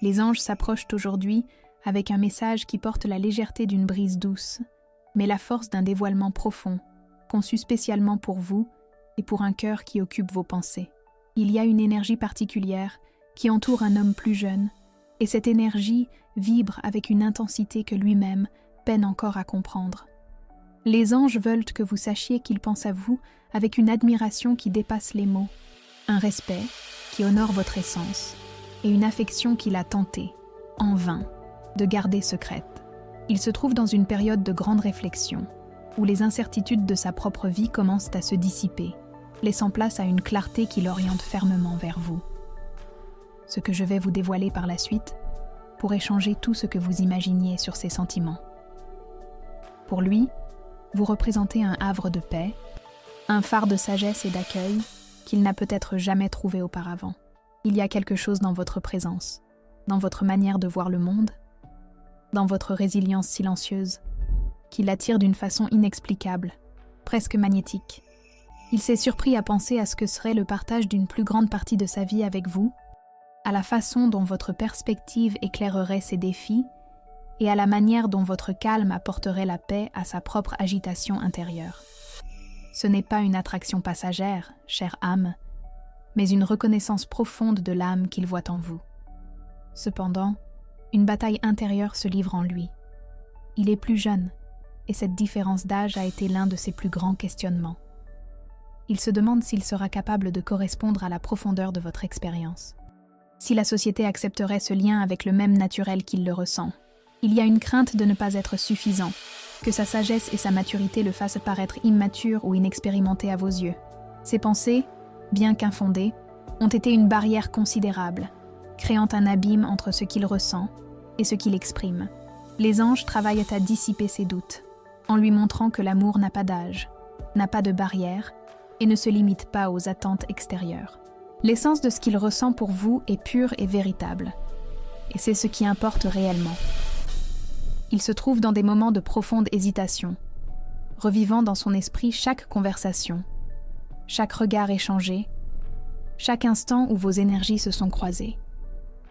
Les anges s'approchent aujourd'hui avec un message qui porte la légèreté d'une brise douce, mais la force d'un dévoilement profond, conçu spécialement pour vous et pour un cœur qui occupe vos pensées. Il y a une énergie particulière qui entoure un homme plus jeune, et cette énergie vibre avec une intensité que lui-même peine encore à comprendre. Les anges veulent que vous sachiez qu'ils pensent à vous avec une admiration qui dépasse les mots, un respect qui honore votre essence, et une affection qu'il a tenté, en vain, de garder secrète. Il se trouve dans une période de grande réflexion, où les incertitudes de sa propre vie commencent à se dissiper, laissant place à une clarté qui l'oriente fermement vers vous. Ce que je vais vous dévoiler par la suite pourrait changer tout ce que vous imaginiez sur ses sentiments. Pour lui, vous représentez un havre de paix, un phare de sagesse et d'accueil qu'il n'a peut-être jamais trouvé auparavant. Il y a quelque chose dans votre présence, dans votre manière de voir le monde, dans votre résilience silencieuse, qui l'attire d'une façon inexplicable, presque magnétique. Il s'est surpris à penser à ce que serait le partage d'une plus grande partie de sa vie avec vous, à la façon dont votre perspective éclairerait ses défis et à la manière dont votre calme apporterait la paix à sa propre agitation intérieure. Ce n'est pas une attraction passagère, chère âme, mais une reconnaissance profonde de l'âme qu'il voit en vous. Cependant, une bataille intérieure se livre en lui. Il est plus jeune, et cette différence d'âge a été l'un de ses plus grands questionnements. Il se demande s'il sera capable de correspondre à la profondeur de votre expérience. Si la société accepterait ce lien avec le même naturel qu'il le ressent. Il y a une crainte de ne pas être suffisant, que sa sagesse et sa maturité le fassent paraître immature ou inexpérimenté à vos yeux. Ces pensées, bien qu'infondées, ont été une barrière considérable, créant un abîme entre ce qu'il ressent et ce qu'il exprime. Les anges travaillent à dissiper ces doutes, en lui montrant que l'amour n'a pas d'âge, n'a pas de barrière et ne se limite pas aux attentes extérieures. L'essence de ce qu'il ressent pour vous est pure et véritable, et c'est ce qui importe réellement. Il se trouve dans des moments de profonde hésitation, revivant dans son esprit chaque conversation, chaque regard échangé, chaque instant où vos énergies se sont croisées.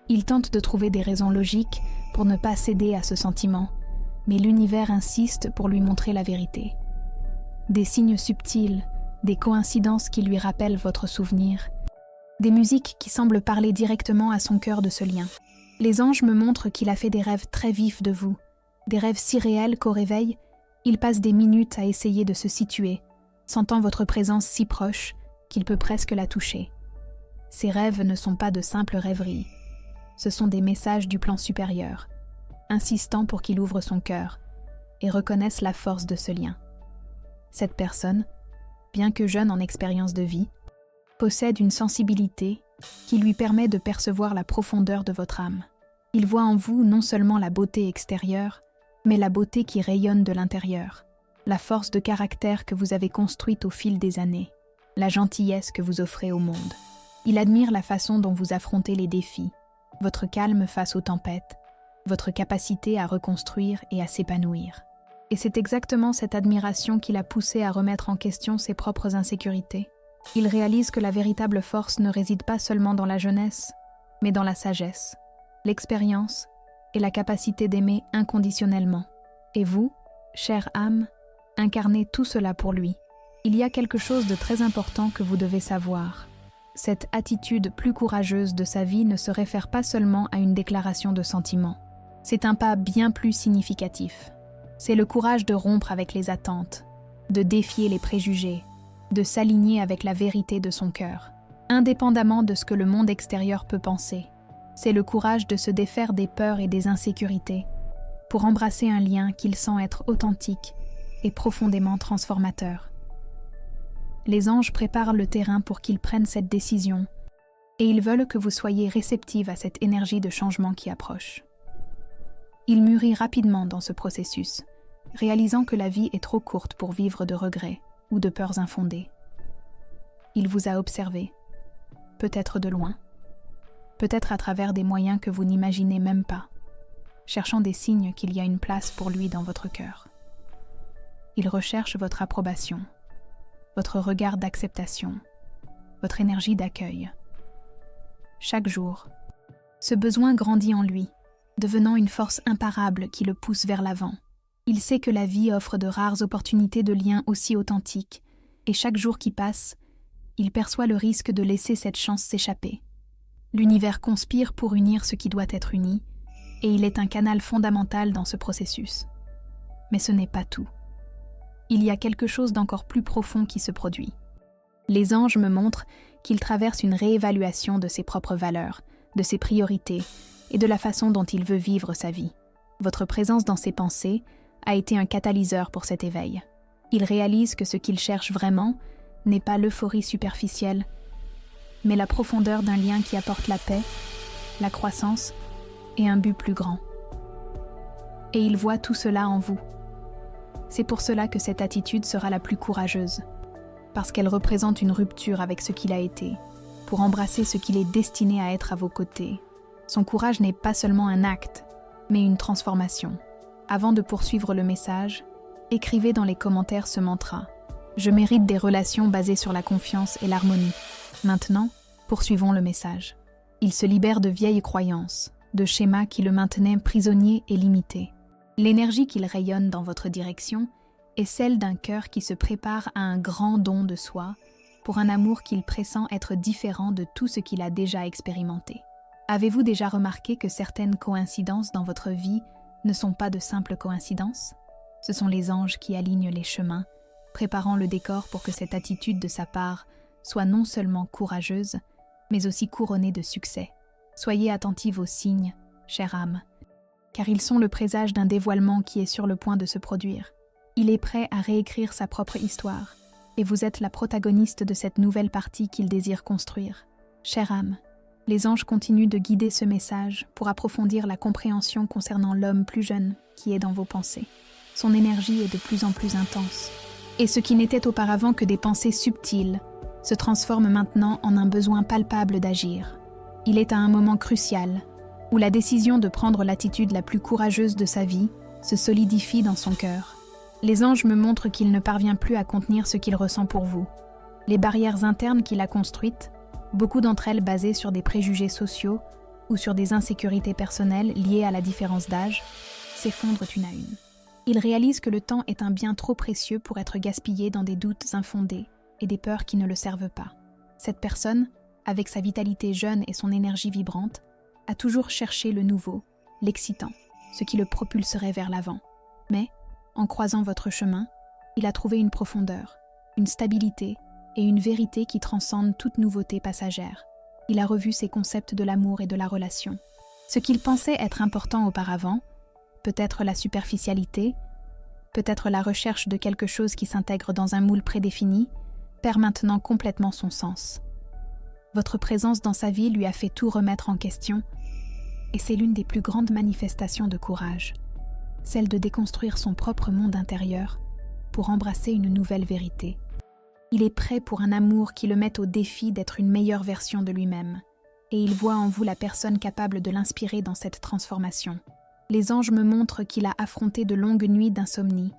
Il tente de trouver des raisons logiques pour ne pas céder à ce sentiment, mais l'univers insiste pour lui montrer la vérité. Des signes subtils, des coïncidences qui lui rappellent votre souvenir, des musiques qui semblent parler directement à son cœur de ce lien. Les anges me montrent qu'il a fait des rêves très vifs de vous, des rêves si réels qu'au réveil, il passe des minutes à essayer de se situer, sentant votre présence si proche qu'il peut presque la toucher. Ces rêves ne sont pas de simples rêveries, ce sont des messages du plan supérieur, insistant pour qu'il ouvre son cœur et reconnaisse la force de ce lien. Cette personne, bien que jeune en expérience de vie, possède une sensibilité qui lui permet de percevoir la profondeur de votre âme. Il voit en vous non seulement la beauté extérieure, mais la beauté qui rayonne de l'intérieur, la force de caractère que vous avez construite au fil des années, la gentillesse que vous offrez au monde. Il admire la façon dont vous affrontez les défis, votre calme face aux tempêtes, votre capacité à reconstruire et à s'épanouir. Et c'est exactement cette admiration qui l'a poussé à remettre en question ses propres insécurités. Il réalise que la véritable force ne réside pas seulement dans la jeunesse, mais dans la sagesse, l'expérience et la capacité d'aimer inconditionnellement. Et vous, chère âme, incarnez tout cela pour lui. Il y a quelque chose de très important que vous devez savoir. Cette attitude plus courageuse de sa vie ne se réfère pas seulement à une déclaration de sentiment. C'est un pas bien plus significatif. C'est le courage de rompre avec les attentes, de défier les préjugés, de s'aligner avec la vérité de son cœur, indépendamment de ce que le monde extérieur peut penser. C'est le courage de se défaire des peurs et des insécurités, pour embrasser un lien qu'il sent être authentique et profondément transformateur. Les anges préparent le terrain pour qu'ils prennent cette décision, et ils veulent que vous soyez réceptive à cette énergie de changement qui approche. Il mûrit rapidement dans ce processus, réalisant que la vie est trop courte pour vivre de regrets ou de peurs infondées. Il vous a observé, peut-être de loin, peut-être à travers des moyens que vous n'imaginez même pas, cherchant des signes qu'il y a une place pour lui dans votre cœur. Il recherche votre approbation, votre regard d'acceptation, votre énergie d'accueil. Chaque jour, Ce besoin grandit en lui, devenant une force imparable qui le pousse vers l'avant. Il sait que la vie offre de rares opportunités de liens aussi authentiques, et chaque jour qui passe, il perçoit le risque de laisser cette chance s'échapper. L'univers conspire pour unir ce qui doit être uni, et il est un canal fondamental dans ce processus. Mais ce n'est pas tout. Il y a quelque chose d'encore plus profond qui se produit. Les anges me montrent qu'il traverse une réévaluation de ses propres valeurs, de ses priorités et de la façon dont il veut vivre sa vie. Votre présence dans ses pensées a été un catalyseur pour cet éveil. Il réalise que ce qu'il cherche vraiment n'est pas l'euphorie superficielle, mais la profondeur d'un lien qui apporte la paix, la croissance et un but plus grand. Et il voit tout cela en vous. C'est pour cela que cette attitude sera la plus courageuse, parce qu'elle représente une rupture avec ce qu'il a été, pour embrasser ce qu'il est destiné à être à vos côtés. Son courage n'est pas seulement un acte, mais une transformation. Avant de poursuivre le message, écrivez dans les commentaires ce mantra. Je mérite des relations basées sur la confiance et l'harmonie. Maintenant, poursuivons le message. Il se libère de vieilles croyances, de schémas qui le maintenaient prisonnier et limité. L'énergie qu'il rayonne dans votre direction est celle d'un cœur qui se prépare à un grand don de soi pour un amour qu'il pressent être différent de tout ce qu'il a déjà expérimenté. Avez-vous déjà remarqué que certaines coïncidences dans votre vie ne sont pas de simples coïncidences? Ce sont les anges qui alignent les chemins, préparant le décor pour que cette attitude de sa part soit non seulement courageuse, mais aussi couronnée de succès. Soyez attentive aux signes, chère âme, car ils sont le présage d'un dévoilement qui est sur le point de se produire. Il est prêt à réécrire sa propre histoire, et vous êtes la protagoniste de cette nouvelle partie qu'il désire construire. Chère âme, les anges continuent de guider ce message pour approfondir la compréhension concernant l'homme plus jeune qui est dans vos pensées. Son énergie est de plus en plus intense, et ce qui n'était auparavant que des pensées subtiles se transforme maintenant en un besoin palpable d'agir. Il est à un moment crucial, où la décision de prendre l'attitude la plus courageuse de sa vie se solidifie dans son cœur. Les anges me montrent qu'il ne parvient plus à contenir ce qu'il ressent pour vous. Les barrières internes qu'il a construites, beaucoup d'entre elles basées sur des préjugés sociaux ou sur des insécurités personnelles liées à la différence d'âge, s'effondrent une à une. Il réalise que le temps est un bien trop précieux pour être gaspillé dans des doutes infondés et des peurs qui ne le servent pas. Cette personne, avec sa vitalité jeune et son énergie vibrante, a toujours cherché le nouveau, l'excitant, ce qui le propulserait vers l'avant. Mais, en croisant votre chemin, il a trouvé une profondeur, une stabilité et une vérité qui transcendent toute nouveauté passagère. Il a revu ses concepts de l'amour et de la relation. Ce qu'il pensait être important auparavant, peut-être la superficialité, peut-être la recherche de quelque chose qui s'intègre dans un moule prédéfini, perd maintenant complètement son sens. Votre présence dans sa vie lui a fait tout remettre en question, et c'est l'une des plus grandes manifestations de courage, celle de déconstruire son propre monde intérieur pour embrasser une nouvelle vérité. Il est prêt pour un amour qui le mette au défi d'être une meilleure version de lui-même, et il voit en vous la personne capable de l'inspirer dans cette transformation. Les anges me montrent qu'il a affronté de longues nuits d'insomnie,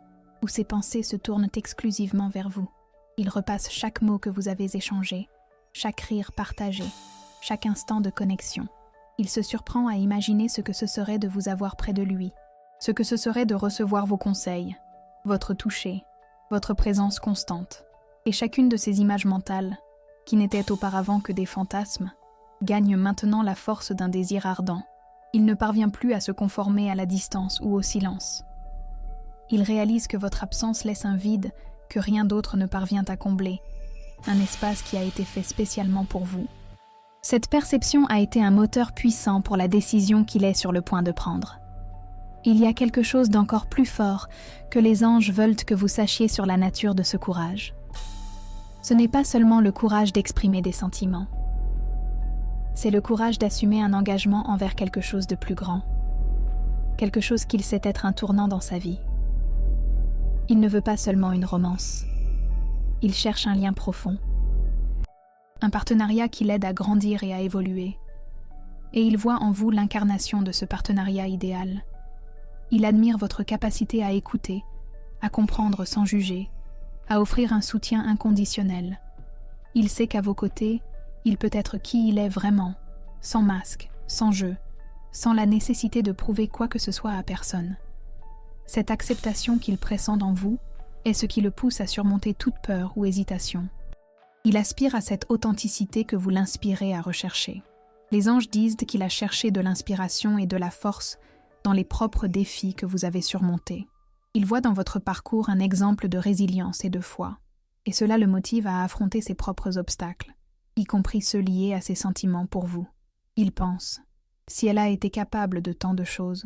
où ses pensées se tournent exclusivement vers vous. Il repasse chaque mot que vous avez échangé, chaque rire partagé, chaque instant de connexion. Il se surprend à imaginer ce que ce serait de vous avoir près de lui, ce que ce serait de recevoir vos conseils, votre toucher, votre présence constante. Et chacune de ces images mentales, qui n'étaient auparavant que des fantasmes, gagne maintenant la force d'un désir ardent. Il ne parvient plus à se conformer à la distance ou au silence. Il réalise que votre absence laisse un vide que rien d'autre ne parvient à combler, un espace qui a été fait spécialement pour vous. Cette perception a été un moteur puissant pour la décision qu'il est sur le point de prendre. Il y a quelque chose d'encore plus fort que les anges veulent que vous sachiez sur la nature de ce courage. Ce n'est pas seulement le courage d'exprimer des sentiments. C'est le courage d'assumer un engagement envers quelque chose de plus grand, quelque chose qu'il sait être un tournant dans sa vie. Il ne veut pas seulement une romance. Il cherche un lien profond, un partenariat qui l'aide à grandir et à évoluer. Et il voit en vous l'incarnation de ce partenariat idéal. Il admire votre capacité à écouter, à comprendre sans juger, à offrir un soutien inconditionnel. Il sait qu'à vos côtés, il peut être qui il est vraiment, sans masque, sans jeu, sans la nécessité de prouver quoi que ce soit à personne. Cette acceptation qu'il pressent en vous est ce qui le pousse à surmonter toute peur ou hésitation. Il aspire à cette authenticité que vous l'inspirez à rechercher. Les anges disent qu'il a cherché de l'inspiration et de la force dans les propres défis que vous avez surmontés. Il voit dans votre parcours un exemple de résilience et de foi, et cela le motive à affronter ses propres obstacles, y compris ceux liés à ses sentiments pour vous. Il pense, si elle a été capable de tant de choses,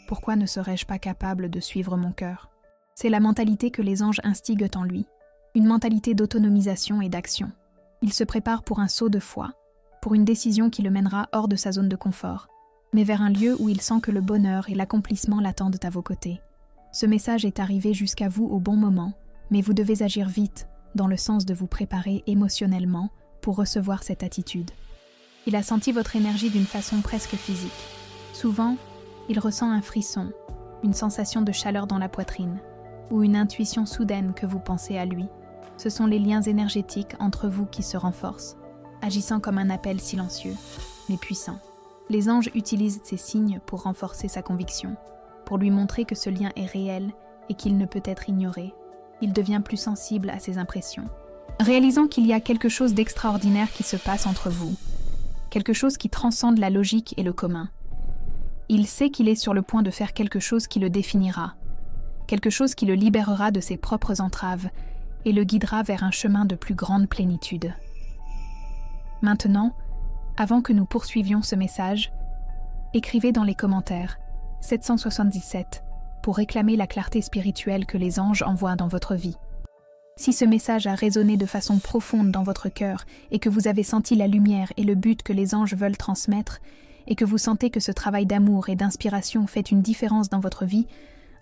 pourquoi ne serais-je pas capable de suivre mon cœur? C'est la mentalité que les anges instiguent en lui, une mentalité d'autonomisation et d'action. Il se prépare pour un saut de foi, pour une décision qui le mènera hors de sa zone de confort, mais vers un lieu où il sent que le bonheur et l'accomplissement l'attendent à vos côtés. Ce message est arrivé jusqu'à vous au bon moment, mais vous devez agir vite, dans le sens de vous préparer émotionnellement pour recevoir cette attitude. Il a senti votre énergie d'une façon presque physique. Souvent, il ressent un frisson, une sensation de chaleur dans la poitrine, ou une intuition soudaine que vous pensez à lui. Ce sont les liens énergétiques entre vous qui se renforcent, agissant comme un appel silencieux, mais puissant. Les anges utilisent ces signes pour renforcer sa conviction, pour lui montrer que ce lien est réel et qu'il ne peut être ignoré. Il devient plus sensible à ses impressions. Réalisant qu'il y a quelque chose d'extraordinaire qui se passe entre vous, quelque chose qui transcende la logique et le commun. Il sait qu'il est sur le point de faire quelque chose qui le définira, quelque chose qui le libérera de ses propres entraves et le guidera vers un chemin de plus grande plénitude. Maintenant, avant que nous poursuivions ce message, écrivez dans les commentaires 777 pour réclamer la clarté spirituelle que les anges envoient dans votre vie. Si ce message a résonné de façon profonde dans votre cœur et que vous avez senti la lumière et le but que les anges veulent transmettre, et que vous sentez que ce travail d'amour et d'inspiration fait une différence dans votre vie,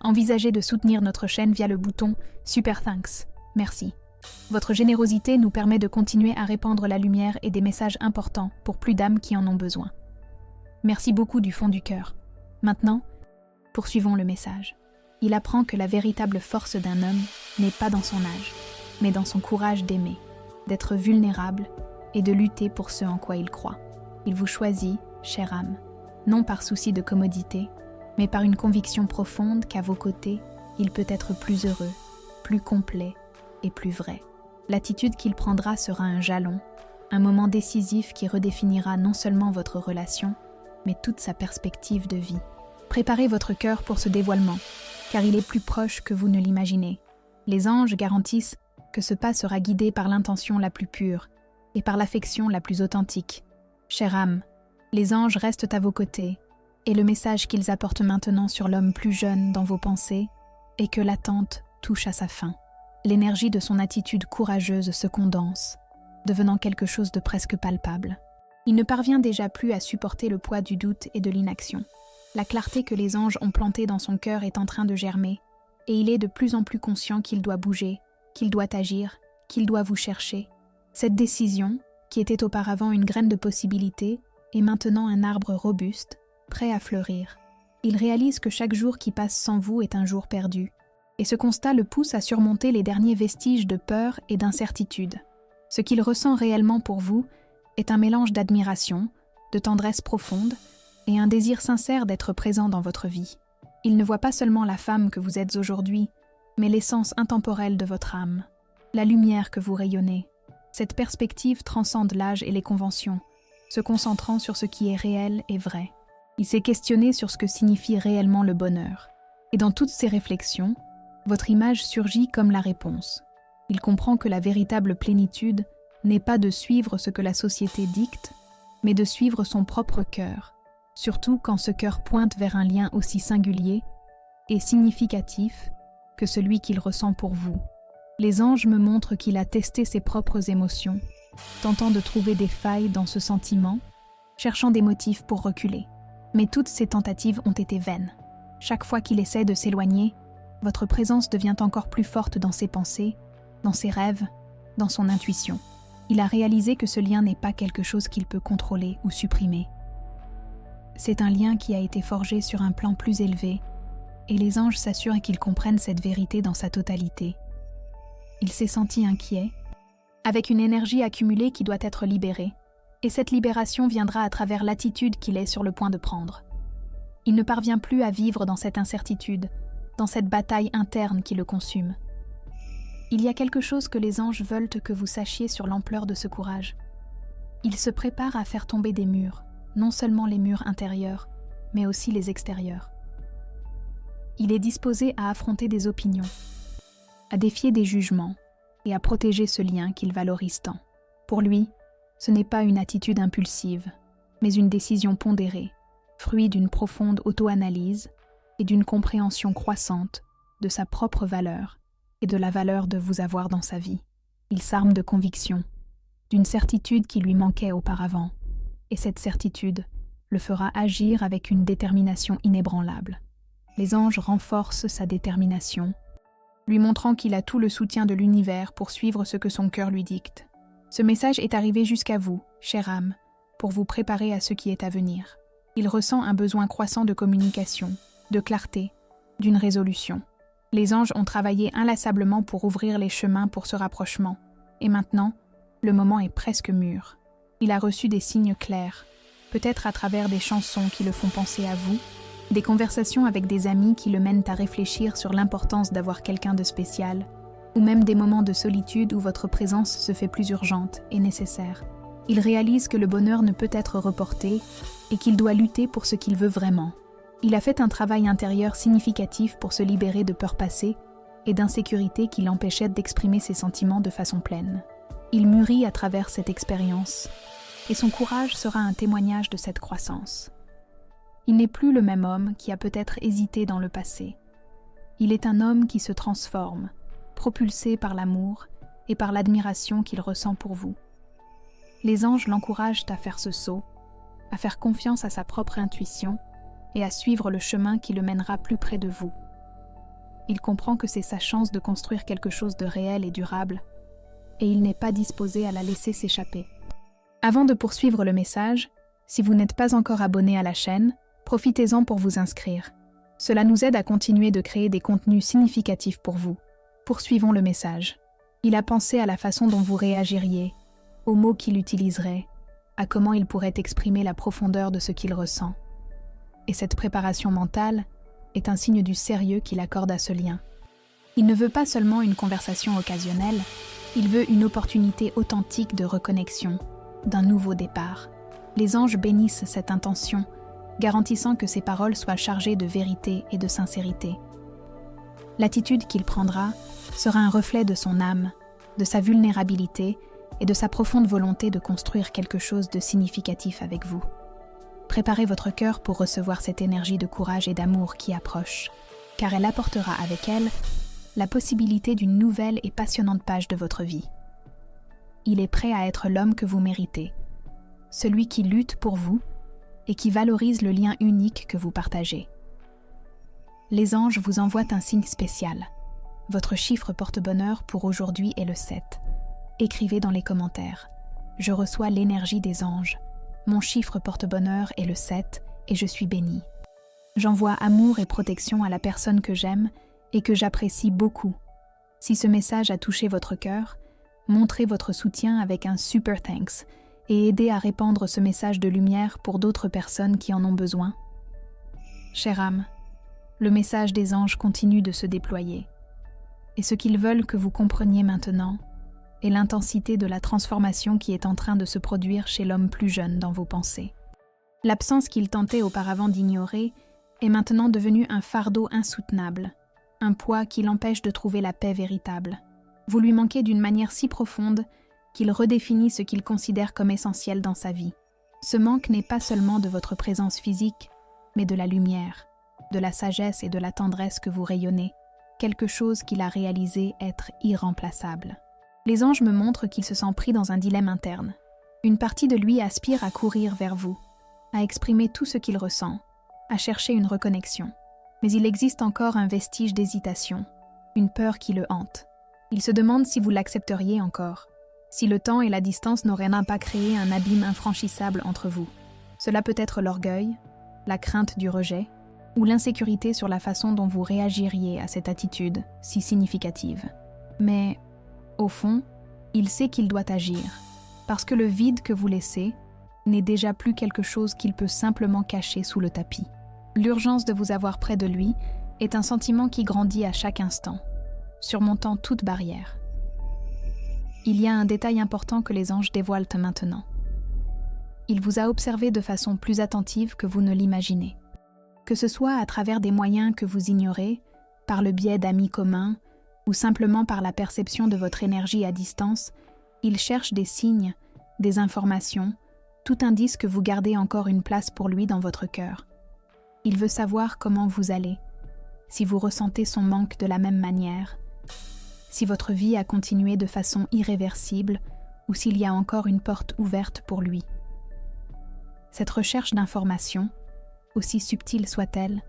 envisagez de soutenir notre chaîne via le bouton « Super Thanks ». Merci. Votre générosité nous permet de continuer à répandre la lumière et des messages importants pour plus d'âmes qui en ont besoin. Merci beaucoup du fond du cœur. Maintenant, poursuivons le message. Il apprend que la véritable force d'un homme n'est pas dans son âge, mais dans son courage d'aimer, d'être vulnérable et de lutter pour ce en quoi il croit. Il vous choisit, chère âme, non par souci de commodité, mais par une conviction profonde qu'à vos côtés, il peut être plus heureux, plus complet et plus vrai. L'attitude qu'il prendra sera un jalon, un moment décisif qui redéfinira non seulement votre relation, mais toute sa perspective de vie. Préparez votre cœur pour ce dévoilement, car il est plus proche que vous ne l'imaginez. Les anges garantissent que ce pas sera guidé par l'intention la plus pure et par l'affection la plus authentique. Chère âme, les anges restent à vos côtés, et le message qu'ils apportent maintenant sur l'homme plus jeune dans vos pensées est que l'attente touche à sa fin. L'énergie de son attitude courageuse se condense, devenant quelque chose de presque palpable. Il ne parvient déjà plus à supporter le poids du doute et de l'inaction. La clarté que les anges ont plantée dans son cœur est en train de germer, et il est de plus en plus conscient qu'il doit bouger, qu'il doit agir, qu'il doit vous chercher. Cette décision, qui était auparavant une graine de possibilité, est maintenant un arbre robuste, prêt à fleurir. Il réalise que chaque jour qui passe sans vous est un jour perdu, et ce constat le pousse à surmonter les derniers vestiges de peur et d'incertitude. Ce qu'il ressent réellement pour vous est un mélange d'admiration, de tendresse profonde et un désir sincère d'être présent dans votre vie. Il ne voit pas seulement la femme que vous êtes aujourd'hui, mais l'essence intemporelle de votre âme, la lumière que vous rayonnez. Cette perspective transcende l'âge et les conventions, se concentrant sur ce qui est réel et vrai. Il s'est questionné sur ce que signifie réellement le bonheur. Et dans toutes ces réflexions, votre image surgit comme la réponse. Il comprend que la véritable plénitude n'est pas de suivre ce que la société dicte, mais de suivre son propre cœur, surtout quand ce cœur pointe vers un lien aussi singulier et significatif que celui qu'il ressent pour vous. Les anges me montrent qu'il a testé ses propres émotions, tentant de trouver des failles dans ce sentiment, cherchant des motifs pour reculer. Mais toutes ces tentatives ont été vaines. Chaque fois qu'il essaie de s'éloigner, votre présence devient encore plus forte dans ses pensées, dans ses rêves, dans son intuition. Il a réalisé que ce lien n'est pas quelque chose qu'il peut contrôler ou supprimer. C'est un lien qui a été forgé sur un plan plus élevé, et les anges s'assurent qu'ils comprennent cette vérité dans sa totalité. Il s'est senti inquiet, avec une énergie accumulée qui doit être libérée. Et cette libération viendra à travers l'attitude qu'il est sur le point de prendre. Il ne parvient plus à vivre dans cette incertitude, dans cette bataille interne qui le consume. Il y a quelque chose que les anges veulent que vous sachiez sur l'ampleur de ce courage. Ils se préparent à faire tomber des murs, non seulement les murs intérieurs, mais aussi les extérieurs. Il est disposé à affronter des opinions, à défier des jugements et à protéger ce lien qu'il valorise tant. Pour lui, ce n'est pas une attitude impulsive, mais une décision pondérée, fruit d'une profonde auto-analyse et d'une compréhension croissante de sa propre valeur et de la valeur de vous avoir dans sa vie. Il s'arme de conviction, d'une certitude qui lui manquait auparavant, et cette certitude le fera agir avec une détermination inébranlable. Les anges renforcent sa détermination, lui montrant qu'il a tout le soutien de l'univers pour suivre ce que son cœur lui dicte. Ce message est arrivé jusqu'à vous, chère âme, pour vous préparer à ce qui est à venir. Il ressent un besoin croissant de communication, de clarté, d'une résolution. Les anges ont travaillé inlassablement pour ouvrir les chemins pour ce rapprochement, et maintenant, le moment est presque mûr. Il a reçu des signes clairs, peut-être à travers des chansons qui le font penser à vous, des conversations avec des amis qui le mènent à réfléchir sur l'importance d'avoir quelqu'un de spécial, ou même des moments de solitude où votre présence se fait plus urgente et nécessaire. Il réalise que le bonheur ne peut être reporté et qu'il doit lutter pour ce qu'il veut vraiment. Il a fait un travail intérieur significatif pour se libérer de peurs passées et d'insécurité qui l'empêchaient d'exprimer ses sentiments de façon pleine. Il mûrit à travers cette expérience, et son courage sera un témoignage de cette croissance. Il n'est plus le même homme qui a peut-être hésité dans le passé. Il est un homme qui se transforme, propulsé par l'amour et par l'admiration qu'il ressent pour vous. Les anges l'encouragent à faire ce saut, à faire confiance à sa propre intuition et à suivre le chemin qui le mènera plus près de vous. Il comprend que c'est sa chance de construire quelque chose de réel et durable, et il n'est pas disposé à la laisser s'échapper. Avant de poursuivre le message, si vous n'êtes pas encore abonné à la chaîne, profitez-en pour vous inscrire. Cela nous aide à continuer de créer des contenus significatifs pour vous. Poursuivons le message. Il a pensé à la façon dont vous réagiriez, aux mots qu'il utiliserait, à comment il pourrait exprimer la profondeur de ce qu'il ressent. Et cette préparation mentale est un signe du sérieux qu'il accorde à ce lien. Il ne veut pas seulement une conversation occasionnelle, il veut une opportunité authentique de reconnexion, d'un nouveau départ. Les anges bénissent cette intention, garantissant que ses paroles soient chargées de vérité et de sincérité. L'attitude qu'il prendra sera un reflet de son âme, de sa vulnérabilité et de sa profonde volonté de construire quelque chose de significatif avec vous. Préparez votre cœur pour recevoir cette énergie de courage et d'amour qui approche, car elle apportera avec elle la possibilité d'une nouvelle et passionnante page de votre vie. Il est prêt à être l'homme que vous méritez, celui qui lutte pour vous et qui valorise le lien unique que vous partagez. Les anges vous envoient un signe spécial. Votre chiffre porte-bonheur pour aujourd'hui est le 7. Écrivez dans les commentaires « Je reçois l'énergie des anges. Mon chiffre porte-bonheur est le 7 et je suis béni. J'envoie amour et protection à la personne que j'aime et que j'apprécie beaucoup. Si ce message a touché votre cœur, montrez votre soutien avec un super thanks et aidez à répandre ce message de lumière pour d'autres personnes qui en ont besoin. Chère âme, le message des anges continue de se déployer. Et ce qu'ils veulent que vous compreniez maintenant est l'intensité de la transformation qui est en train de se produire chez l'homme plus jeune dans vos pensées. L'absence qu'il tentait auparavant d'ignorer est maintenant devenue un fardeau insoutenable, un poids qui l'empêche de trouver la paix véritable. Vous lui manquez d'une manière si profonde qu'il redéfinit ce qu'il considère comme essentiel dans sa vie. Ce manque n'est pas seulement de votre présence physique, mais de la lumière, de la sagesse et de la tendresse que vous rayonnez, quelque chose qu'il a réalisé être irremplaçable. Les anges me montrent qu'il se sent pris dans un dilemme interne. Une partie de lui aspire à courir vers vous, à exprimer tout ce qu'il ressent, à chercher une reconnexion. Mais il existe encore un vestige d'hésitation, une peur qui le hante. Il se demande si vous l'accepteriez encore, si le temps et la distance n'auraient pas créé un abîme infranchissable entre vous. Cela peut être l'orgueil, la crainte du rejet, ou l'insécurité sur la façon dont vous réagiriez à cette attitude si significative. Mais, au fond, il sait qu'il doit agir, parce que le vide que vous laissez n'est déjà plus quelque chose qu'il peut simplement cacher sous le tapis. L'urgence de vous avoir près de lui est un sentiment qui grandit à chaque instant, surmontant toute barrière. Il y a un détail important que les anges dévoilent maintenant. Il vous a observé de façon plus attentive que vous ne l'imaginez. Que ce soit à travers des moyens que vous ignorez, par le biais d'amis communs, ou simplement par la perception de votre énergie à distance, il cherche des signes, des informations, tout indice que vous gardez encore une place pour lui dans votre cœur. Il veut savoir comment vous allez, si vous ressentez son manque de la même manière, si votre vie a continué de façon irréversible ou s'il y a encore une porte ouverte pour lui. Cette recherche d'informations, aussi subtile soit-elle,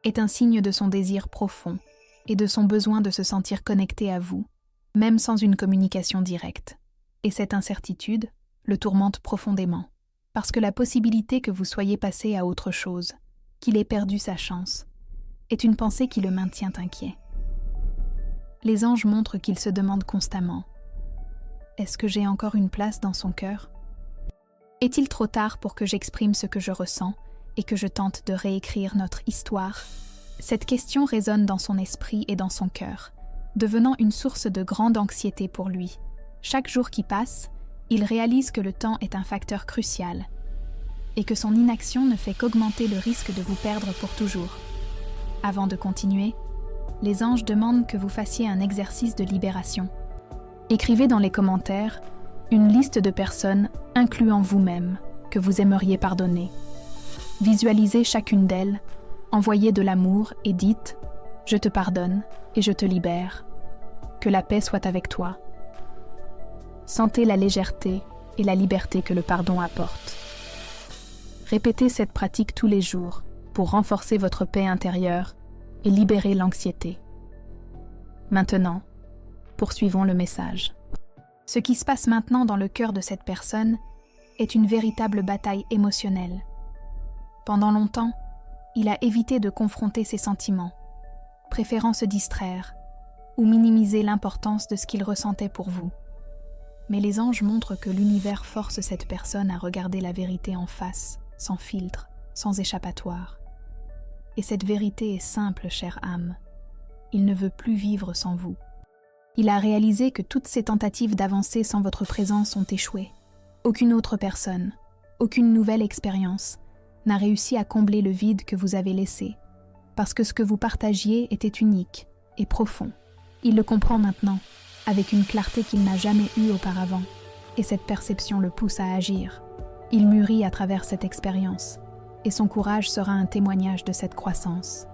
est un signe de son désir profond et de son besoin de se sentir connecté à vous, même sans une communication directe. Et cette incertitude le tourmente profondément, parce que la possibilité que vous soyez passé à autre chose, qu'il ait perdu sa chance, est une pensée qui le maintient inquiet. Les anges montrent qu'ils se demandent constamment « Est-ce que j'ai encore une place dans son cœur ? Est-il trop tard pour que j'exprime ce que je ressens et que je tente de réécrire notre histoire ?» Cette question résonne dans son esprit et dans son cœur, devenant une source de grande anxiété pour lui. Chaque jour qui passe, il réalise que le temps est un facteur crucial et que son inaction ne fait qu'augmenter le risque de vous perdre pour toujours. Avant de continuer, les anges demandent que vous fassiez un exercice de libération. Écrivez dans les commentaires une liste de personnes, incluant vous-même, que vous aimeriez pardonner. Visualisez chacune d'elles, envoyez de l'amour et dites « Je te pardonne et je te libère. Que la paix soit avec toi. » Sentez la légèreté et la liberté que le pardon apporte. Répétez cette pratique tous les jours pour renforcer votre paix intérieure et libérer l'anxiété. Maintenant, poursuivons le message. Ce qui se passe maintenant dans le cœur de cette personne est une véritable bataille émotionnelle. Pendant longtemps, il a évité de confronter ses sentiments, préférant se distraire ou minimiser l'importance de ce qu'il ressentait pour vous. Mais les anges montrent que l'univers force cette personne à regarder la vérité en face, sans filtre, sans échappatoire. Et cette vérité est simple, chère âme. Il ne veut plus vivre sans vous. Il a réalisé que toutes ses tentatives d'avancer sans votre présence ont échoué. Aucune autre personne, aucune nouvelle expérience n'a réussi à combler le vide que vous avez laissé, parce que ce que vous partagiez était unique et profond. Il le comprend maintenant, avec une clarté qu'il n'a jamais eue auparavant, et cette perception le pousse à agir. Il mûrit à travers cette expérience, et son courage sera un témoignage de cette croissance.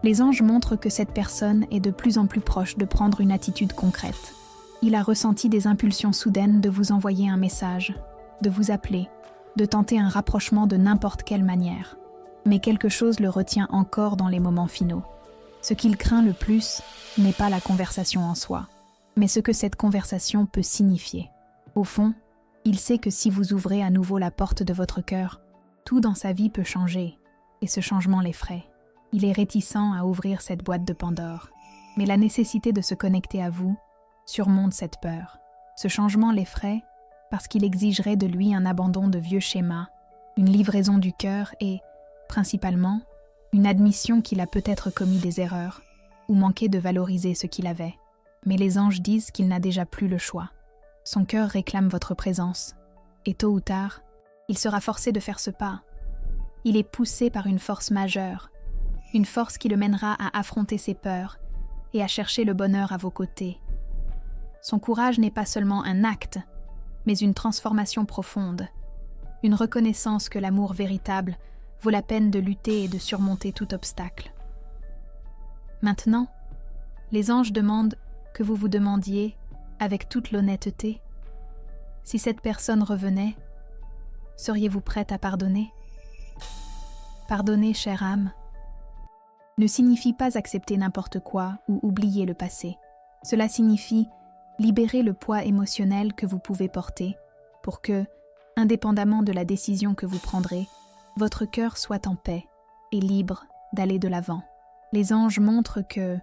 Les anges montrent que cette personne est de plus en plus proche de prendre une attitude concrète. Il a ressenti des impulsions soudaines de vous envoyer un message, de vous appeler, de tenter un rapprochement de n'importe quelle manière. Mais quelque chose le retient encore dans les moments finaux. Ce qu'il craint le plus n'est pas la conversation en soi, mais ce que cette conversation peut signifier. Au fond, il sait que si vous ouvrez à nouveau la porte de votre cœur, tout dans sa vie peut changer, et ce changement l'effraie. Il est réticent à ouvrir cette boîte de Pandore, mais la nécessité de se connecter à vous surmonte cette peur. Ce changement l'effraie parce qu'il exigerait de lui un abandon de vieux schémas, une livraison du cœur et, principalement, une admission qu'il a peut-être commis des erreurs ou manqué de valoriser ce qu'il avait. Mais les anges disent qu'il n'a déjà plus le choix. Son cœur réclame votre présence, et tôt ou tard, il sera forcé de faire ce pas. Il est poussé par une force majeure, une force qui le mènera à affronter ses peurs et à chercher le bonheur à vos côtés. Son courage n'est pas seulement un acte, mais une transformation profonde, une reconnaissance que l'amour véritable vaut la peine de lutter et de surmonter tout obstacle. Maintenant, les anges demandent que vous vous demandiez, avec toute l'honnêteté, si cette personne revenait, seriez-vous prête à pardonner ? Pardonner, chère âme, ne signifie pas accepter n'importe quoi ou oublier le passé. Cela signifie libérer le poids émotionnel que vous pouvez porter pour que, indépendamment de la décision que vous prendrez, votre cœur soit en paix et libre d'aller de l'avant. Les anges montrent que,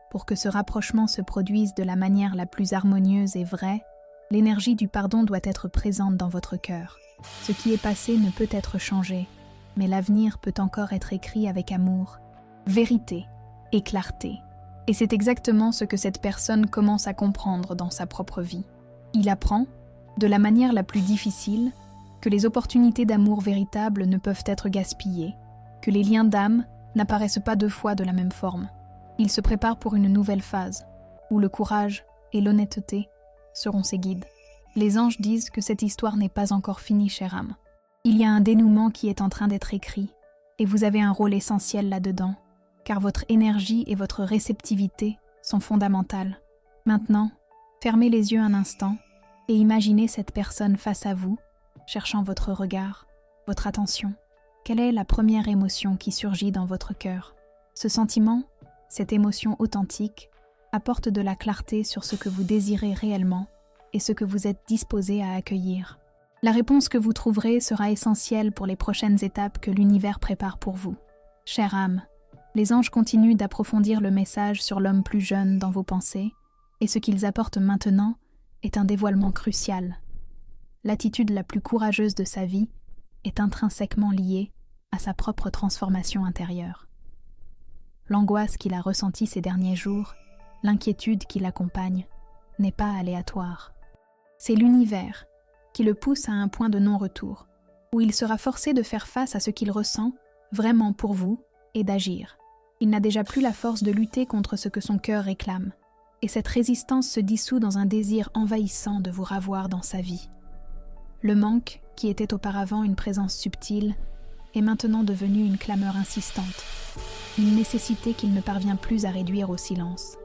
pour que ce rapprochement se produise de la manière la plus harmonieuse et vraie, l'énergie du pardon doit être présente dans votre cœur. Ce qui est passé ne peut être changé, mais l'avenir peut encore être écrit avec amour, vérité et clarté. Et c'est exactement ce que cette personne commence à comprendre dans sa propre vie. Il apprend, de la manière la plus difficile, que les opportunités d'amour véritable ne peuvent être gaspillées, que les liens d'âme n'apparaissent pas deux fois de la même forme. Il se prépare pour une nouvelle phase, où le courage et l'honnêteté seront ses guides. Les anges disent que cette histoire n'est pas encore finie, chère âme. Il y a un dénouement qui est en train d'être écrit, et vous avez un rôle essentiel là-dedans, car votre énergie et votre réceptivité sont fondamentales. Maintenant, fermez les yeux un instant et imaginez cette personne face à vous, cherchant votre regard, votre attention. Quelle est la première émotion qui surgit dans votre cœur? Ce sentiment, cette émotion authentique, apporte de la clarté sur ce que vous désirez réellement et ce que vous êtes disposé à accueillir. La réponse que vous trouverez sera essentielle pour les prochaines étapes que l'univers prépare pour vous. Chère âme, les anges continuent d'approfondir le message sur l'homme plus jeune dans vos pensées, et ce qu'ils apportent maintenant est un dévoilement crucial. L'attitude la plus courageuse de sa vie est intrinsèquement liée à sa propre transformation intérieure. L'angoisse qu'il a ressentie ces derniers jours, l'inquiétude qui l'accompagne, n'est pas aléatoire. C'est l'univers qui le pousse à un point de non-retour, où il sera forcé de faire face à ce qu'il ressent vraiment pour vous et d'agir. Il n'a déjà plus la force de lutter contre ce que son cœur réclame, et cette résistance se dissout dans un désir envahissant de vous ravoir dans sa vie. Le manque, qui était auparavant une présence subtile, est maintenant devenu une clameur insistante, une nécessité qu'il ne parvient plus à réduire au silence.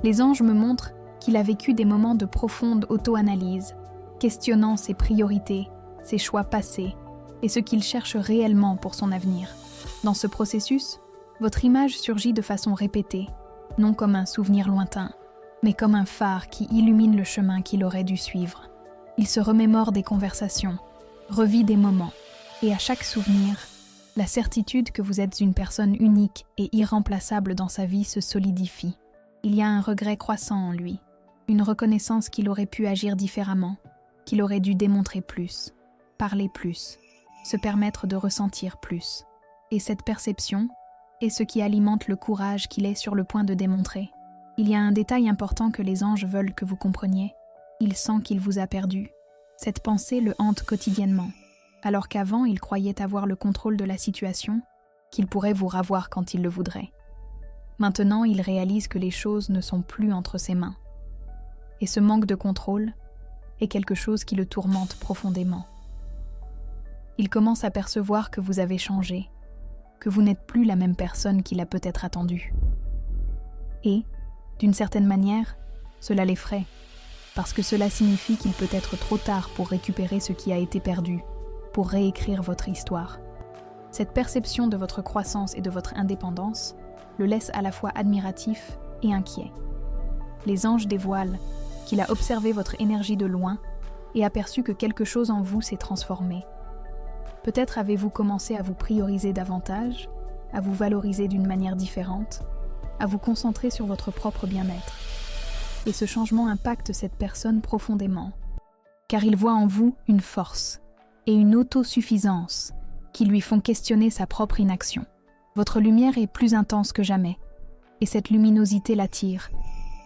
Les anges me montrent qu'il a vécu des moments de profonde auto-analyse, questionnant ses priorités, ses choix passés et ce qu'il cherche réellement pour son avenir. Dans ce processus, votre image surgit de façon répétée, non comme un souvenir lointain, mais comme un phare qui illumine le chemin qu'il aurait dû suivre. Il se remémore des conversations, revit des moments, et à chaque souvenir, la certitude que vous êtes une personne unique et irremplaçable dans sa vie se solidifie. Il y a un regret croissant en lui, une reconnaissance qu'il aurait pu agir différemment, qu'il aurait dû démontrer plus, parler plus, se permettre de ressentir plus. Et cette perception est ce qui alimente le courage qu'il est sur le point de démontrer. Il y a un détail important que les anges veulent que vous compreniez. Il sent qu'il vous a perdu. Cette pensée le hante quotidiennement, alors qu'avant il croyait avoir le contrôle de la situation, qu'il pourrait vous ravoir quand il le voudrait. Maintenant, il réalise que les choses ne sont plus entre ses mains. Et ce manque de contrôle est quelque chose qui le tourmente profondément. Il commence à percevoir que vous avez changé, que vous n'êtes plus la même personne qu'il a peut-être attendue. Et, d'une certaine manière, cela l'effraie, parce que cela signifie qu'il peut être trop tard pour récupérer ce qui a été perdu, pour réécrire votre histoire. Cette perception de votre croissance et de votre indépendance le laisse à la fois admiratif et inquiet. Les anges dévoilent qu'il a observé votre énergie de loin et aperçu que quelque chose en vous s'est transformé. Peut-être avez-vous commencé à vous prioriser davantage, à vous valoriser d'une manière différente, à vous concentrer sur votre propre bien-être. Et ce changement impacte cette personne profondément, car il voit en vous une force et une autosuffisance qui lui font questionner sa propre inaction. Votre lumière est plus intense que jamais, et cette luminosité l'attire,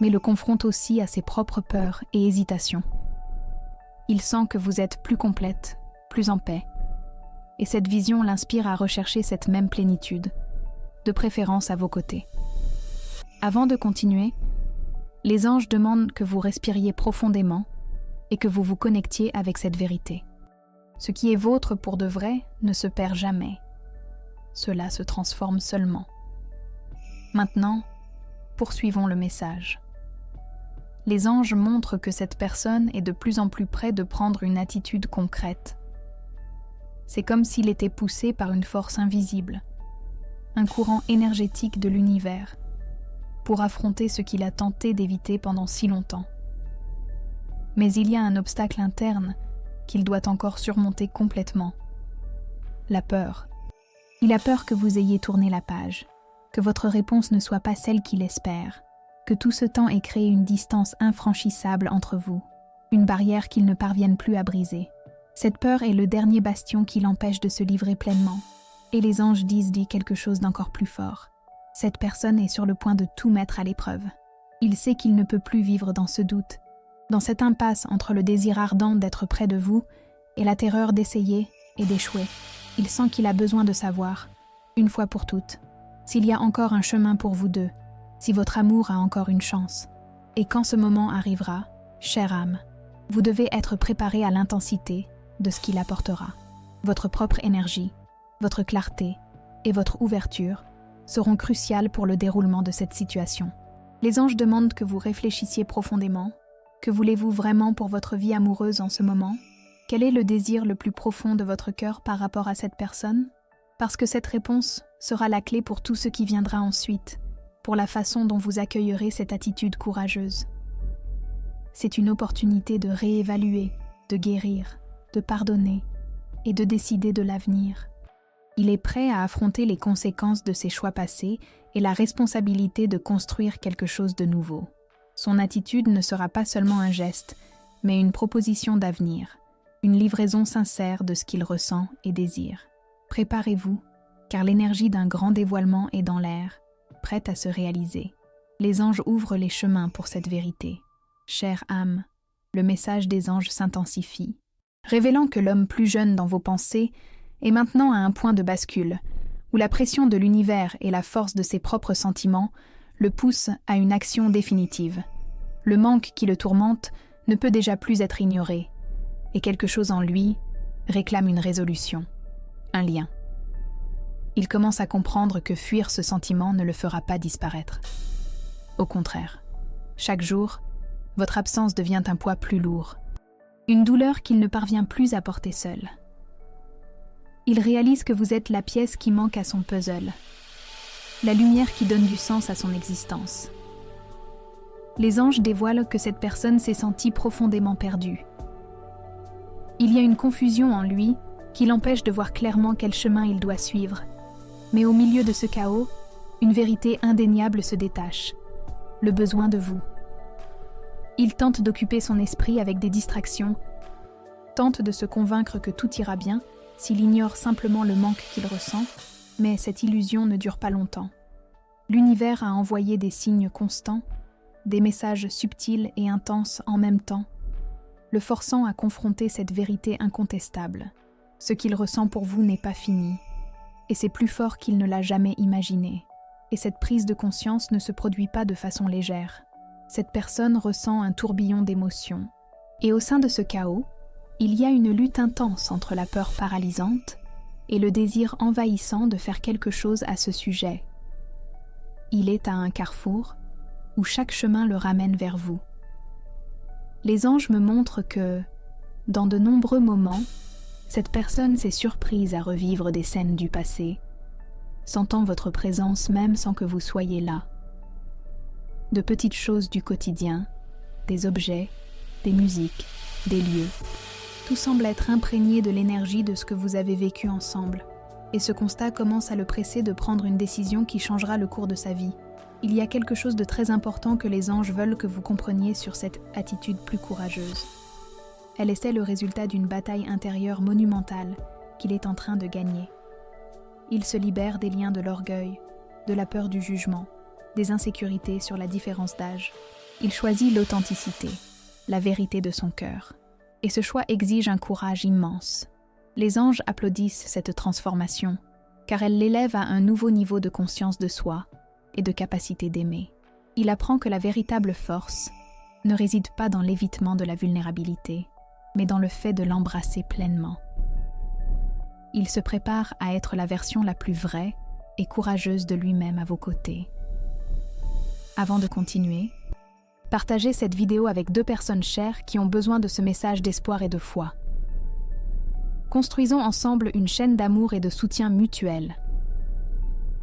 mais le confronte aussi à ses propres peurs et hésitations. Il sent que vous êtes plus complète, plus en paix, et cette vision l'inspire à rechercher cette même plénitude, de préférence à vos côtés. Avant de continuer, les anges demandent que vous respiriez profondément et que vous vous connectiez avec cette vérité. Ce qui est vôtre pour de vrai ne se perd jamais. Cela se transforme seulement. Maintenant, poursuivons le message. Les anges montrent que cette personne est de plus en plus près de prendre une attitude concrète. C'est comme s'il était poussé par une force invisible, un courant énergétique de l'univers, pour affronter ce qu'il a tenté d'éviter pendant si longtemps. Mais il y a un obstacle interne qu'il doit encore surmonter complètement. La peur. Il a peur que vous ayez tourné la page, que votre réponse ne soit pas celle qu'il espère, que tout ce temps ait créé une distance infranchissable entre vous, une barrière qu'il ne parvienne plus à briser. Cette peur est le dernier bastion qui l'empêche de se livrer pleinement. Et les anges disent quelque chose d'encore plus fort. Cette personne est sur le point de tout mettre à l'épreuve. Il sait qu'il ne peut plus vivre dans ce doute, dans cette impasse entre le désir ardent d'être près de vous et la terreur d'essayer et d'échouer. Il sent qu'il a besoin de savoir, une fois pour toutes, s'il y a encore un chemin pour vous deux, si votre amour a encore une chance. Et quand ce moment arrivera, chère âme, vous devez être préparé à l'intensité de ce qu'il apportera. Votre propre énergie, votre clarté et votre ouverture seront cruciales pour le déroulement de cette situation. Les anges demandent que vous réfléchissiez profondément. Que voulez-vous vraiment pour votre vie amoureuse en ce moment? Quel est le désir le plus profond de votre cœur par rapport à cette personne? Parce que cette réponse sera la clé pour tout ce qui viendra ensuite, pour la façon dont vous accueillerez cette attitude courageuse. C'est une opportunité de réévaluer, de guérir, de pardonner et de décider de l'avenir. Il est prêt à affronter les conséquences de ses choix passés et la responsabilité de construire quelque chose de nouveau. Son attitude ne sera pas seulement un geste, mais une proposition d'avenir, une livraison sincère de ce qu'il ressent et désire. Préparez-vous, car l'énergie d'un grand dévoilement est dans l'air, prête à se réaliser. Les anges ouvrent les chemins pour cette vérité. Chère âme, le message des anges s'intensifie, révélant que l'homme plus jeune dans vos pensées est maintenant à un point de bascule, où la pression de l'univers et la force de ses propres sentiments le poussent à une action définitive. Le manque qui le tourmente ne peut déjà plus être ignoré, et quelque chose en lui réclame une résolution, un lien. Il commence à comprendre que fuir ce sentiment ne le fera pas disparaître. Au contraire, chaque jour, votre absence devient un poids plus lourd, une douleur qu'il ne parvient plus à porter seul. Il réalise que vous êtes la pièce qui manque à son puzzle, la lumière qui donne du sens à son existence. Les anges dévoilent que cette personne s'est sentie profondément perdue. Il y a une confusion en lui qui l'empêche de voir clairement quel chemin il doit suivre. Mais au milieu de ce chaos, une vérité indéniable se détache, le besoin de vous. Il tente d'occuper son esprit avec des distractions, tente de se convaincre que tout ira bien s'il ignore simplement le manque qu'il ressent, mais cette illusion ne dure pas longtemps. L'univers a envoyé des signes constants, des messages subtils et intenses en même temps, le forçant à confronter cette vérité incontestable. Ce qu'il ressent pour vous n'est pas fini, et c'est plus fort qu'il ne l'a jamais imaginé. Et cette prise de conscience ne se produit pas de façon légère. Cette personne ressent un tourbillon d'émotions. Et au sein de ce chaos, il y a une lutte intense entre la peur paralysante et le désir envahissant de faire quelque chose à ce sujet. Il est à un carrefour où chaque chemin le ramène vers vous. Les anges me montrent que, dans de nombreux moments, cette personne s'est surprise à revivre des scènes du passé, sentant votre présence même sans que vous soyez là. De petites choses du quotidien, des objets, des musiques, des lieux, tout semble être imprégné de l'énergie de ce que vous avez vécu ensemble, et ce constat commence à le presser de prendre une décision qui changera le cours de sa vie. Il y a quelque chose de très important que les anges veulent que vous compreniez sur cette attitude plus courageuse. Elle est le résultat d'une bataille intérieure monumentale qu'il est en train de gagner. Il se libère des liens de l'orgueil, de la peur du jugement, des insécurités sur la différence d'âge. Il choisit l'authenticité, la vérité de son cœur. Et ce choix exige un courage immense. Les anges applaudissent cette transformation, car elle l'élève à un nouveau niveau de conscience de soi et de capacité d'aimer. Il apprend que la véritable force ne réside pas dans l'évitement de la vulnérabilité, mais dans le fait de l'embrasser pleinement. Il se prépare à être la version la plus vraie et courageuse de lui-même à vos côtés. Avant de continuer, partagez cette vidéo avec 2 personnes chères qui ont besoin de ce message d'espoir et de foi. Construisons ensemble une chaîne d'amour et de soutien mutuel.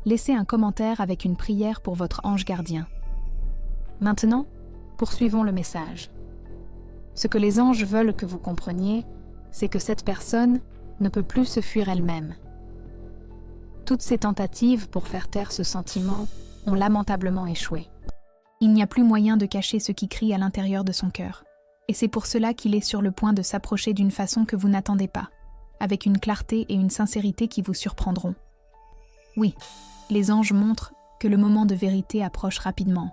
Laissez un commentaire avec une prière pour votre ange gardien. Maintenant, poursuivons le message. Ce que les anges veulent que vous compreniez, c'est que cette personne ne peut plus se fuir elle-même. Toutes ces tentatives pour faire taire ce sentiment ont lamentablement échoué. Il n'y a plus moyen de cacher ce qui crie à l'intérieur de son cœur. Et c'est pour cela qu'il est sur le point de s'approcher d'une façon que vous n'attendez pas, avec une clarté et une sincérité qui vous surprendront. Oui, les anges montrent que le moment de vérité approche rapidement.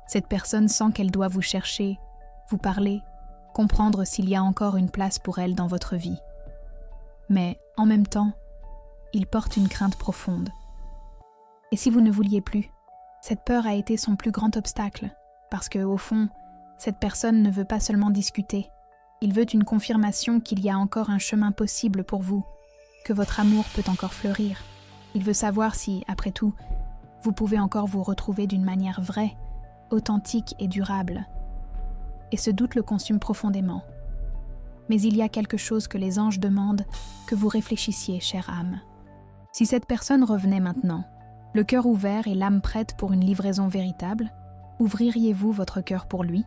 Cette personne sent qu'elle doit vous chercher, vous parler, comprendre s'il y a encore une place pour elle dans votre vie. Mais, en même temps, il porte une crainte profonde. Et si vous ne vouliez plus, cette peur a été son plus grand obstacle, parce que, au fond, cette personne ne veut pas seulement discuter, il veut une confirmation qu'il y a encore un chemin possible pour vous, que votre amour peut encore fleurir. Il veut savoir si, après tout, vous pouvez encore vous retrouver d'une manière vraie, authentique et durable. Et ce doute le consume profondément. Mais il y a quelque chose que les anges demandent que vous réfléchissiez, chère âme. Si cette personne revenait maintenant, le cœur ouvert et l'âme prête pour une livraison véritable, ouvririez-vous votre cœur pour lui?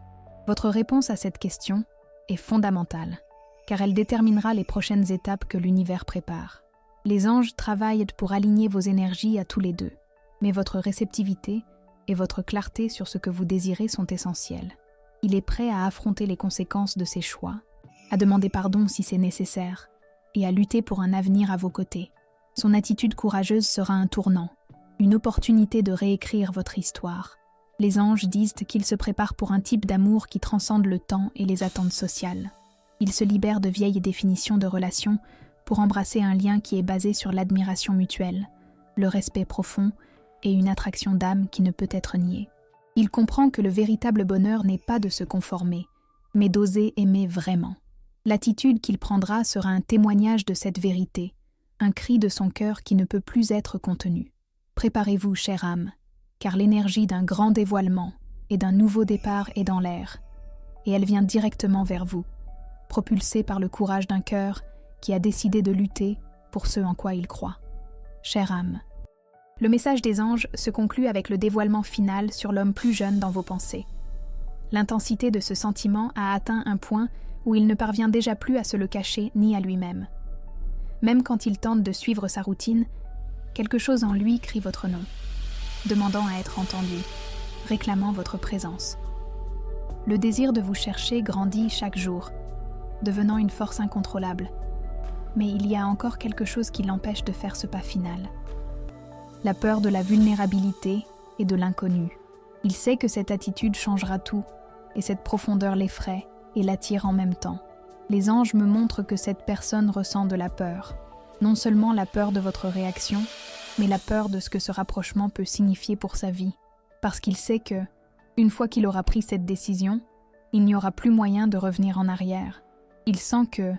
Votre réponse à cette question est fondamentale, car elle déterminera les prochaines étapes que l'univers prépare. Les anges travaillent pour aligner vos énergies à tous les deux, mais votre réceptivité et votre clarté sur ce que vous désirez sont essentielles. Il est prêt à affronter les conséquences de ses choix, à demander pardon si c'est nécessaire, et à lutter pour un avenir à vos côtés. Son attitude courageuse sera un tournant, une opportunité de réécrire votre histoire. Les anges disent qu'ils se préparent pour un type d'amour qui transcende le temps et les attentes sociales. Ils se libèrent de vieilles définitions de relations pour embrasser un lien qui est basé sur l'admiration mutuelle, le respect profond et une attraction d'âme qui ne peut être niée. Il comprend que le véritable bonheur n'est pas de se conformer, mais d'oser aimer vraiment. L'attitude qu'il prendra sera un témoignage de cette vérité, un cri de son cœur qui ne peut plus être contenu. Préparez-vous, chère âme, car l'énergie d'un grand dévoilement et d'un nouveau départ est dans l'air, et elle vient directement vers vous, propulsée par le courage d'un cœur qui a décidé de lutter pour ce en quoi il croit. Chère âme, le message des anges se conclut avec le dévoilement final sur l'homme plus jeune dans vos pensées. L'intensité de ce sentiment a atteint un point où il ne parvient déjà plus à se le cacher ni à lui-même. Même quand il tente de suivre sa routine, quelque chose en lui crie votre nom, demandant à être entendu, réclamant votre présence. Le désir de vous chercher grandit chaque jour, devenant une force incontrôlable. Mais il y a encore quelque chose qui l'empêche de faire ce pas final. La peur de la vulnérabilité et de l'inconnu. Il sait que cette attitude changera tout, et cette profondeur l'effraie et l'attire en même temps. Les anges me montrent que cette personne ressent de la peur. Non seulement la peur de votre réaction, mais la peur de ce que ce rapprochement peut signifier pour sa vie. Parce qu'il sait que, une fois qu'il aura pris cette décision, il n'y aura plus moyen de revenir en arrière. Il sent que,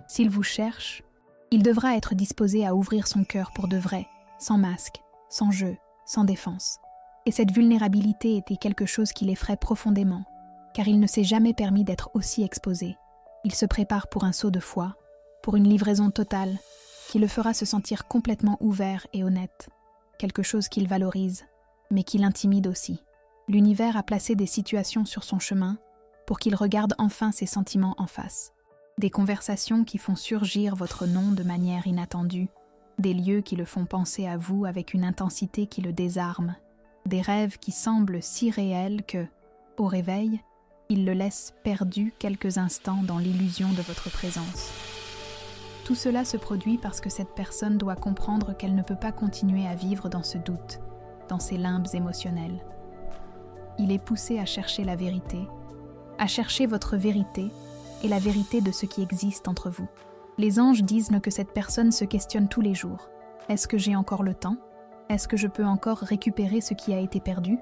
s'il vous cherche, il devra être disposé à ouvrir son cœur pour de vrai, sans masque, sans jeu, sans défense. Et cette vulnérabilité était quelque chose qui l'effraie profondément, car il ne s'est jamais permis d'être aussi exposé. Il se prépare pour un saut de foi, pour une livraison totale, qui le fera se sentir complètement ouvert et honnête, quelque chose qu'il valorise, mais qui l'intimide aussi. L'univers a placé des situations sur son chemin pour qu'il regarde enfin ses sentiments en face. Des conversations qui font surgir votre nom de manière inattendue, des lieux qui le font penser à vous avec une intensité qui le désarme, des rêves qui semblent si réels que, au réveil, ils le laissent perdu quelques instants dans l'illusion de votre présence. Tout cela se produit parce que cette personne doit comprendre qu'elle ne peut pas continuer à vivre dans ce doute, dans ces limbes émotionnelles. Il est poussé à chercher la vérité, à chercher votre vérité et la vérité de ce qui existe entre vous. Les anges disent que cette personne se questionne tous les jours. Est-ce que j'ai encore le temps? Est-ce que je peux encore récupérer ce qui a été perdu?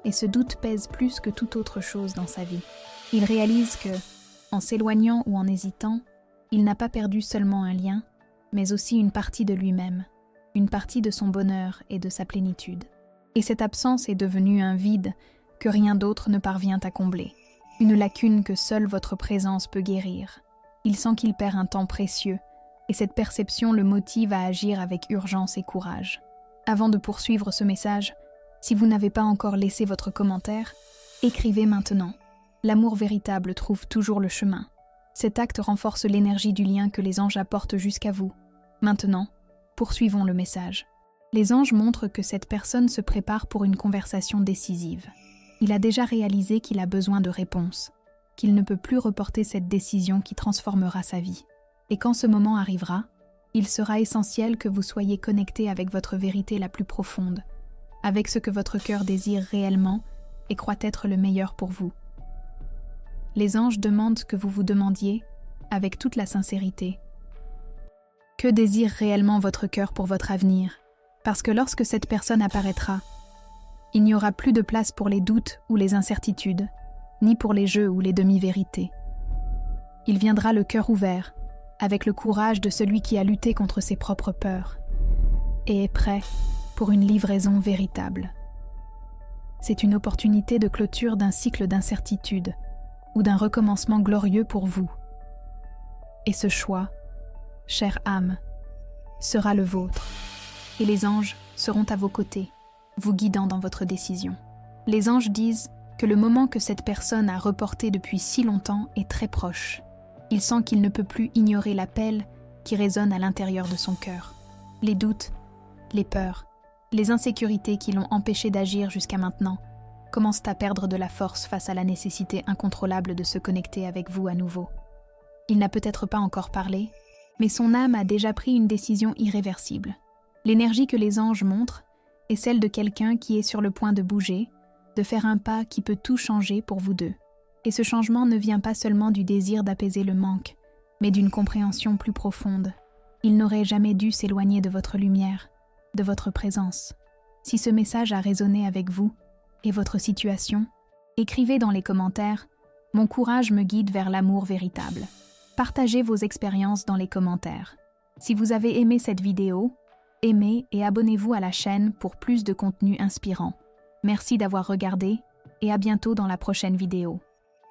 Et ce doute pèse plus que toute autre chose dans sa vie. Il réalise que, en s'éloignant ou en hésitant, il n'a pas perdu seulement un lien, mais aussi une partie de lui-même, une partie de son bonheur et de sa plénitude. Et cette absence est devenue un vide que rien d'autre ne parvient à combler, une lacune que seule votre présence peut guérir. Il sent qu'il perd un temps précieux, et cette perception le motive à agir avec urgence et courage. Avant de poursuivre ce message, si vous n'avez pas encore laissé votre commentaire, écrivez maintenant. L'amour véritable trouve toujours le chemin. Cet acte renforce l'énergie du lien que les anges apportent jusqu'à vous. Maintenant, poursuivons le message. Les anges montrent que cette personne se prépare pour une conversation décisive. Il a déjà réalisé qu'il a besoin de réponses. qu'il ne peut plus reporter cette décision qui transformera sa vie. Et quand ce moment arrivera, il sera essentiel que vous soyez connecté avec votre vérité la plus profonde, avec ce que votre cœur désire réellement et croit être le meilleur pour vous. Les anges demandent que vous vous demandiez, avec toute la sincérité, que désire réellement votre cœur pour votre avenir, parce que lorsque cette personne apparaîtra, il n'y aura plus de place pour les doutes ou les incertitudes, ni pour les jeux ou les demi-vérités. Il viendra le cœur ouvert, avec le courage de celui qui a lutté contre ses propres peurs, et est prêt pour une livraison véritable. C'est une opportunité de clôture d'un cycle d'incertitude ou d'un recommencement glorieux pour vous. Et ce choix, chère âme, sera le vôtre, et les anges seront à vos côtés, vous guidant dans votre décision. Les anges disent que le moment que cette personne a reporté depuis si longtemps est très proche. Il sent qu'il ne peut plus ignorer l'appel qui résonne à l'intérieur de son cœur. Les doutes, les peurs, les insécurités qui l'ont empêché d'agir jusqu'à maintenant commencent à perdre de la force face à la nécessité incontrôlable de se connecter avec vous à nouveau. Il n'a peut-être pas encore parlé, mais son âme a déjà pris une décision irréversible. L'énergie que les anges montrent est celle de quelqu'un qui est sur le point de bouger, de faire un pas qui peut tout changer pour vous deux. Et ce changement ne vient pas seulement du désir d'apaiser le manque, mais d'une compréhension plus profonde. Il n'aurait jamais dû s'éloigner de votre lumière, de votre présence. Si ce message a résonné avec vous et votre situation, écrivez dans les commentaires « Mon courage me guide vers l'amour véritable ». Partagez vos expériences dans les commentaires. Si vous avez aimé cette vidéo, aimez et abonnez-vous à la chaîne pour plus de contenu inspirant. Merci d'avoir regardé et à bientôt dans la prochaine vidéo.